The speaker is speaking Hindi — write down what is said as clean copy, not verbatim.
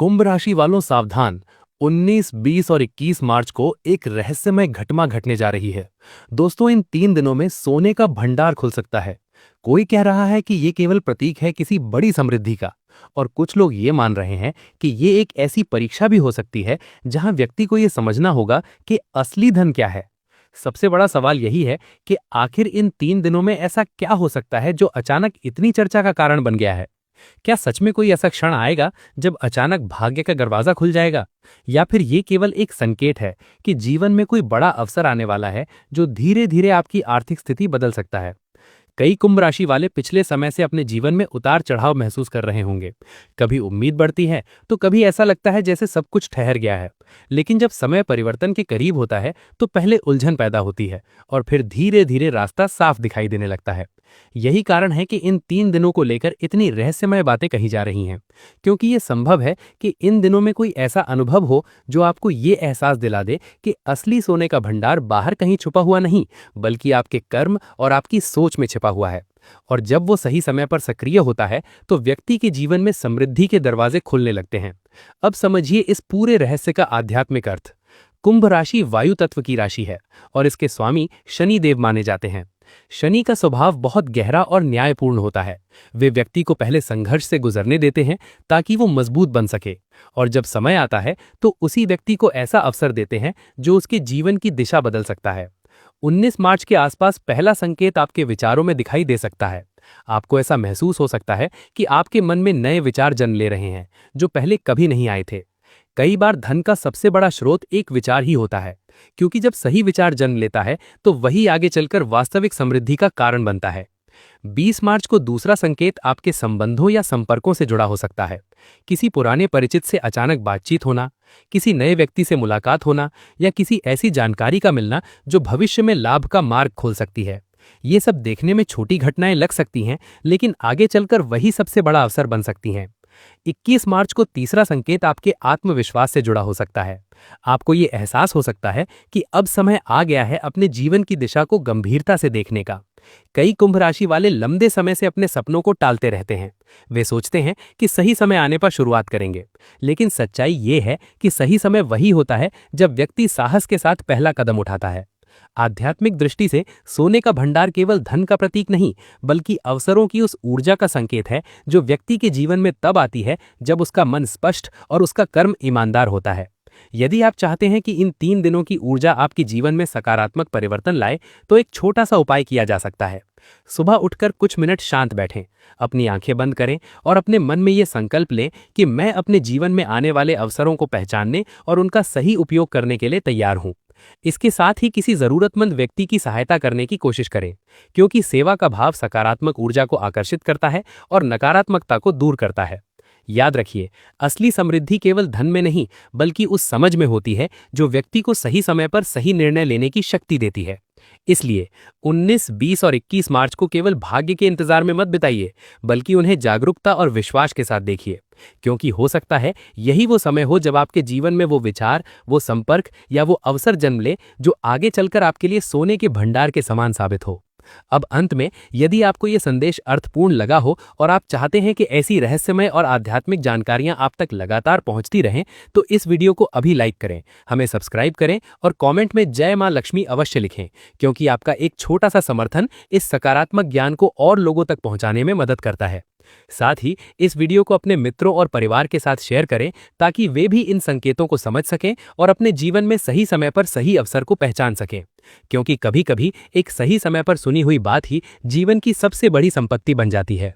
कुंभ राशि वालों सावधान। 19, 20 और 21 मार्च को एक रहस्यमय घटना घटने जा रही है। दोस्तों, इन 3 दिनों में सोने का भंडार खुल सकता है। कोई कह रहा है कि ये केवल प्रतीक है किसी बड़ी समृद्धि का, और कुछ लोग ये मान रहे हैं कि ये एक ऐसी परीक्षा भी हो सकती है जहां व्यक्ति को ये समझना होगा कि असली धन क्या है। सबसे बड़ा सवाल यही है कि आखिर इन 3 दिनों में ऐसा क्या हो सकता है जो अचानक इतनी चर्चा का कारण बन गया है। क्या सच में कोई ऐसा क्षण आएगा जब अचानक भाग्य का दरवाजा खुल जाएगा, या फिर ये केवल एक संकेत है कि जीवन में कोई बड़ा अवसर आने वाला है जो धीरे धीरे आपकी आर्थिक स्थिति बदल सकता है। कई कुंभ राशि वाले पिछले समय से अपने जीवन में उतार चढ़ाव महसूस कर रहे होंगे। कभी उम्मीद बढ़ती है तो कभी ऐसा लगता है जैसे सब कुछ ठहर गया है। लेकिन जब समय परिवर्तन के करीब होता है तो पहले उलझन पैदा होती है और फिर धीरे धीरे रास्ता साफ दिखाई देने लगता है। यही कारण है कि इन 3 दिनों को लेकर इतनी रहस्यमय बातें कही जा रही हैं, क्योंकि ये संभव है कि इन दिनों में कोई ऐसा अनुभव हो जो आपको ये एहसास दिला दे कि असली सोने का भंडार बाहर कहीं छुपा हुआ नहीं, बल्कि आपके कर्म और आपकी सोच में छिपा हुआ है। और जब वो सही समय पर सक्रिय होता है तो व्यक्ति के जीवन में समृद्धि के दरवाजे खुलने लगते हैं। अब समझिए इस पूरे रहस्य का आध्यात्मिक अर्थ। कुंभ राशि वायु तत्व की राशि है और इसके स्वामी शनि देव माने जाते हैं। शनि का स्वभाव बहुत गहरा और न्यायपूर्ण होता है। वे व्यक्ति को पहले संघर्ष से गुजरने देते हैं ताकि वो मजबूत बन सके, और जब समय आता है तो उसी व्यक्ति को ऐसा अवसर देते हैं जो उसके जीवन की दिशा बदल सकता है। 19 मार्च के आसपास पहला संकेत आपके विचारों में दिखाई दे सकता है। आपको ऐसा महसूस हो सकता है कि आपके मन में नए विचार जन्म ले रहे हैं जो पहले कभी नहीं आए थे। कई बार धन का सबसे बड़ा स्रोत एक विचार ही होता है, क्योंकि जब सही विचार जन्म लेता है तो वही आगे चलकर वास्तविक समृद्धि का कारण बनता है। 20 मार्च को दूसरा संकेत आपके संबंधों या संपर्कों से जुड़ा हो सकता है। किसी पुराने परिचित से अचानक बातचीत होना, किसी नए व्यक्ति से मुलाकात होना, या किसी ऐसी जानकारी का मिलना जो भविष्य में लाभ का मार्ग खोल सकती है। ये सब देखने में छोटी घटनाएं लग सकती हैं, लेकिन आगे चलकर वही सबसे बड़ा अवसर बन सकती हैं। 21 मार्च को तीसरा संकेत आपके आत्मविश्वास से जुड़ा हो सकता है। आपको ये एहसास हो सकता है कि अब समय आ गया है अपने जीवन की दिशा को गंभीरता से देखने का। कई कुंभ राशि वाले लंबे समय से अपने सपनों को टालते रहते हैं। वे सोचते हैं कि सही समय आने पर शुरुआत करेंगे, लेकिन सच्चाई ये है कि सही समय वही होता है जब व्यक्ति साहस के साथ पहला कदम उठाता है। आध्यात्मिक दृष्टि से सोने का भंडार केवल धन का प्रतीक नहीं, बल्कि अवसरों की उस ऊर्जा का संकेत है जो व्यक्ति के जीवन में तब आती है जब उसका मन स्पष्ट और उसका कर्म ईमानदार होता है। यदि आप चाहते हैं कि इन 3 दिनों की ऊर्जा आपके जीवन में सकारात्मक परिवर्तन लाए, तो एक छोटा सा उपाय किया जा सकता है। सुबह उठकर कुछ मिनट शांत बैठें, अपनी आंखें बंद करें और अपने मन में ये संकल्प लें कि मैं अपने जीवन में आने वाले अवसरों को पहचानने और उनका सही उपयोग करने के लिए तैयार हूं। इसके साथ ही किसी जरूरतमंद व्यक्ति की सहायता करने की कोशिश करें, क्योंकि सेवा का भाव सकारात्मक ऊर्जा को आकर्षित करता है और नकारात्मकता को दूर करता है। याद रखिए, असली समृद्धि केवल धन में नहीं, बल्कि उस समझ में होती है जो व्यक्ति को सही समय पर सही निर्णय लेने की शक्ति देती है। इसलिए 19, 20 और 21 मार्च को केवल भाग्य के इंतजार में मत बिताइए, बल्कि उन्हें जागरूकता और विश्वास के साथ देखिए, क्योंकि हो सकता है यही वो समय हो जब आपके जीवन में वो विचार, वो संपर्क या वो अवसर जन्म ले जो आगे चलकर आपके लिए सोने के भंडार के समान साबित हो। अब अंत में, यदि आपको ये संदेश अर्थपूर्ण लगा हो और आप चाहते हैं कि ऐसी रहस्यमय और आध्यात्मिक जानकारियां आप तक लगातार पहुंचती रहें, तो इस वीडियो को अभी लाइक करें, हमें सब्सक्राइब करें और कमेंट में जय मां लक्ष्मी अवश्य लिखें, क्योंकि आपका एक छोटा सा समर्थन इस सकारात्मक ज्ञान को और लोगों तक पहुंचाने में मदद करता है। साथ ही इस वीडियो को अपने मित्रों और परिवार के साथ शेयर करें, ताकि वे भी इन संकेतों को समझ सकें और अपने जीवन में सही समय पर सही अवसर को पहचान सकें, क्योंकि कभी-कभी एक सही समय पर सुनी हुई बात ही जीवन की सबसे बड़ी संपत्ति बन जाती है।